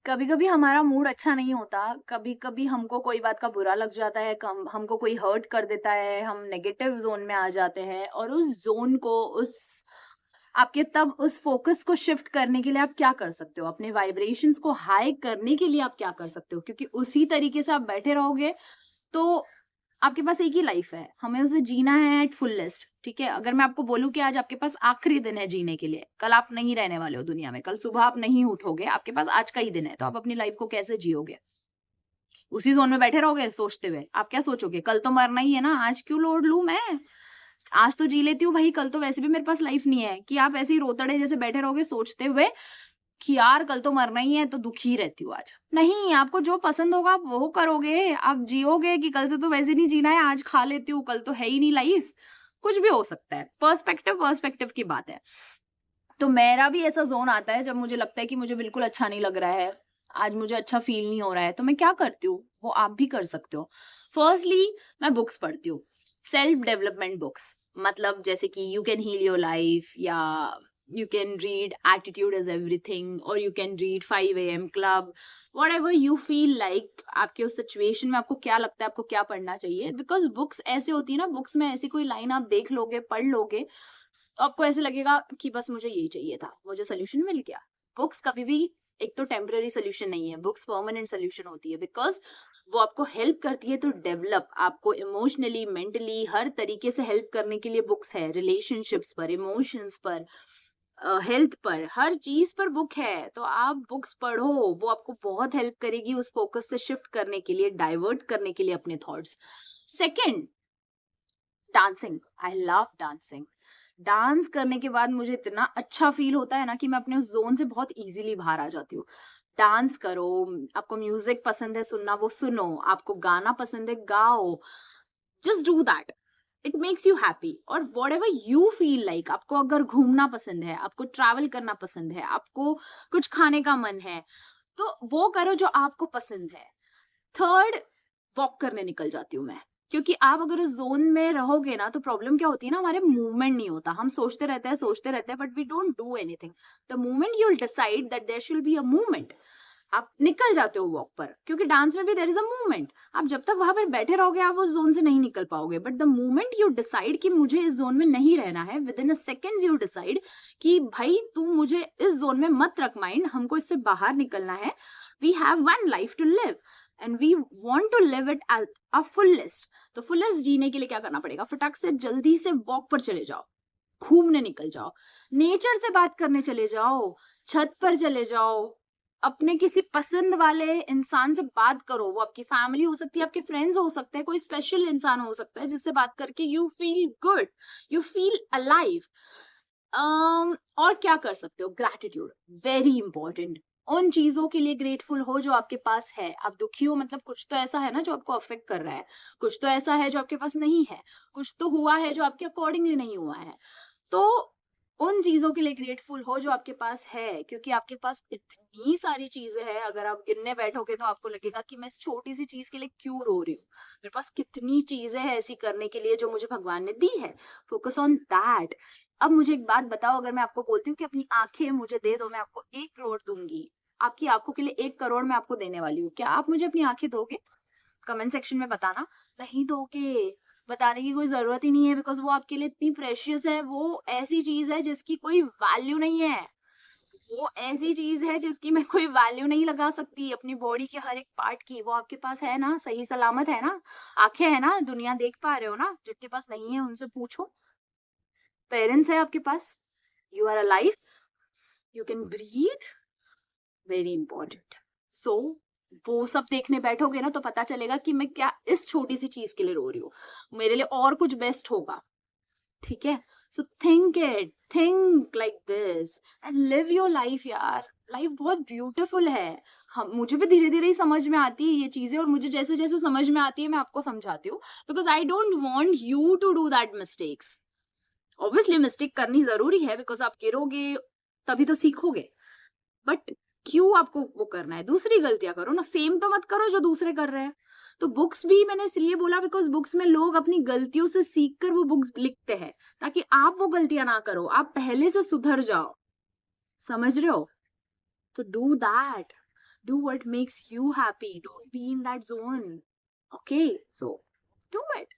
कभी कभी हमारा मूड अच्छा नहीं होता। कभी कभी हमको कोई बात का बुरा लग जाता है, कम हमको कोई हर्ट कर देता है, हम नेगेटिव जोन में आ जाते हैं और उस जोन को उस आपके तब उस फोकस को शिफ्ट करने के लिए आप क्या कर सकते हो? अपने वाइब्रेशंस को हाई करने के लिए आप क्या कर सकते हो? क्योंकि उसी तरीके से आप बैठे रहोगे तो आपके पास एक ही लाइफ है, हमें उसे जीना है एट फुलेस्ट, ठीक है? अगर मैं आपको बोलूँ कि आज आपके पास आखिरी दिन है जीने के लिए, कल आप नहीं रहने वाले हो दुनिया में, कल सुबह आप नहीं उठोगे, आपके पास आज का ही दिन है, तो आप अपनी लाइफ को कैसे जियोगे? उसी ज़ोन में बैठे रहोगे सोचते हुए? आप क्या सोचोगे? कल तो मरना ही है ना, आज क्यों लोड लूँ मैं? आज तो जी लेती हूँ भई, कल तो वैसे भी मेरे पास लाइफ नहीं है। कि आप ऐसे ही रोतड़े जैसे बैठे रहोगे सोचते हुए कि यार कल तो मरना ही है, तो दुखी रहती हूँ आज। नहीं, आपको जो पसंद होगा आप वो करोगे, आप जियोगे कि कल से तो वैसे नहीं जीना है, आज खा लेती हूँ, कल तो है ही नहीं लाइफ। कुछ भी हो सकता है। पर्सपेक्टिव पर्सपेक्टिव की बात है। तो मेरा भी ऐसा ज़ोन आता है जब मुझे लगता है कि मुझे बिल्कुल अच्छा नहीं लग रहा है, आज मुझे अच्छा फ़ील नहीं हो रहा है, तो मैं क्या करती हूँ, वो आप भी कर सकते हो। फर्स्टली मैं बुक्स पढ़ती हूँ, सेल्फ डेवलपमेंट बुक्स, मतलब जैसे कि you can heal your life, या you can read attitude is everything, और you can read 5 AM club, whatever you feel like. आपके उस सिचुएशन में आपको क्या लगता है, आपको क्या पढ़ना चाहिए, बिकॉज़ बुक्स ऐसी होती है ना, बुक्स में ऐसी कोई लाइन आप देख लोगे, पढ़ लोगे, तो आपको ऐसे लगेगा कि बस मुझे यही चाहिए था, मुझे सॉल्यूशन मिल गया। बुक्स कभी भी एक तो टेम्पररी सॉल्यूशन नहीं है, बुक्स परमानेंट सॉल्यूशन होती है, बिकॉज़ वो आपको हेल्प करती है टू डेवलप, आपको इमोशनली, मेंटली हर तरीके से हेल्प करने के लिए बुक्स है। रिलेशनशिप्स पर, इमोशंस पर, हेल्थ पर, हर चीज़ पर बुक है। तो आप बुक्स पढ़ो, वो आपको बहुत हेल्प करेगी उस फोकस से शिफ्ट करने के लिए, डाइवर्ट करने के लिए अपने thoughts. Second, dancing. I love dancing. Dance करने के बाद मुझे इतना अच्छा फ़ील होता है ना कि मैं अपने उस ज़ोन से बहुत ईज़िली बाहर आ जाती हूँ। डांस करो, आपको म्यूज़िक पसंद है सुनना, वो सुनो, आपको गाना पसंद है, गाओ। Just do that. It makes you happy, और व्हाटएवर यू फील लाइक, आपको अगर घूमना पसंद है, आपको ट्रैवल करना पसंद है, आपको कुछ खाने का मन है, तो वो करो जो आपको पसंद है। थर्ड, वॉक करने निकल जाती हूँ मैं। क्योंकि आप अगर उस ज़ोन में रहोगे ना, तो प्रॉब्लम क्या होती है ना, हमारे मूवमेंट नहीं होता। हम सोचते रहते हैं, but we don't do anything. The moment you will decide that there should be a movement, आप निकल जाते हो वॉक पर, क्योंकि डांस में भी देयर इज़ अ मूवमेंट। आप जब तक वहाँ पर बैठे रहोगे, आप उस ज़ोन से नहीं निकल पाओगे। But the moment you decide कि मुझे इस ज़ोन में नहीं रहना है, within a seconds you decide कि भाई तू मुझे इस ज़ोन में मत रख माइंड, हमको इससे बाहर निकलना है। We have one life to live and we want to live it at a fullest. तो फुलेस्ट जीने के लिए क्या करना पड़ेगा? फटाक से जल्दी से वॉक पर चले जाओ, घूमने निकल जाओ, नेचर से बात करने चले जाओ, छत पर चले जाओ, अपने किसी पसंद वाले इंसान से बात करो। वो आपकी फैमिली हो सकती है, आपके फ्रेंड्स हो सकते हैं, कोई स्पेशल इंसान हो सकता है जिससे बात करके you feel good, you feel alive. और क्या कर सकते हो? Gratitude, very important. उन चीजों के लिए ग्रेटफुल हो जो आपके पास है। आप दुखी हो मतलब कुछ तो ऐसा है ना जो आपको अफेक्ट कर रहा है, कुछ तो ऐसा है जो आपके पास नहीं है, कुछ तो हुआ है जो आपके अकॉर्डिंगली नहीं हुआ है। तो उन चीज़ों के लिए ग्रेटफुल हो जो आपके पास है, क्योंकि आपके पास इतनी सारी चीज़ें हैं, अगर आप गिनने बैठोगे तो आपको लगेगा कि मैं इस छोटी-सी चीज़ के लिए क्यों रो रही हूँ? मेरे पास कितनी चीज़ें हैं ऐसी करने के लिए जो मुझे भगवान ने दी है। Focus on that. अब मुझे एक बात बताओ, अगर मैं आपको बोलती हूँ कि अपनी आँखें मुझे दे दो, मैं आपको 1 करोड़ दूँगी। आपकी आँखों के लिए 1 करोड़ मैं आपको देने वाली हूँ। क्या आप मुझे अपनी आँखें दोगे? कमेंट सेक्शन में बताना। नहीं दोगे, बताने की कोई ज़रूरत ही नहीं है, बिकॉज़ वो आपके लिए इतनी प्रेशियस है, वो ऐसी चीज़ है जिसकी कोई वैल्यू नहीं है। वो ऐसी चीज़ है जिसकी मैं कोई वैल्यू नहीं लगा सकती अपनी बॉडी के हर एक पार्ट की। वो आपके पास है ना, सही सलामत है ना? आँखें हैं ना, दुनिया देख पा रहे हो ना? जिनके पास नहीं है उनसे पूछो। पेरेंट्स है आपके पास, you are alive, you can breathe, very important. So वो सब देखने बैठोगे ना तो पता चलेगा कि मैं क्या इस छोटी सी चीज के लिए रो रही हूँ, मेरे लिए और कुछ बेस्ट होगा। ठीक है? So think it, think like this and live your life यार। लाइफ बहुत ब्यूटीफुल है। हम मुझे भी धीरे धीरे ही समझ में आती है ये चीजें, और मुझे जैसे जैसे समझ में आती है मैं आपको समझाती हूँ, because I don't want you to do that mistakes. Obviously mistake करनी जरूरी है, बिकॉज आप गिरोगे तभी तो सीखोगे। बट क्यों आपको वो करना है? दूसरी गलतियां करो ना, सेम तो मत करो जो दूसरे कर रहे हैं। तो बुक्स भी मैंने इसलिए बोला बिकॉज बुक्स में लोग अपनी गलतियों से सीख कर वो बुक्स लिखते हैं, ताकि आप वो गलतियां ना करो, आप पहले से सुधर जाओ। समझ रहे हो? तो do that, Do what makes you happy. Don't be in that zone. Okay, so do it.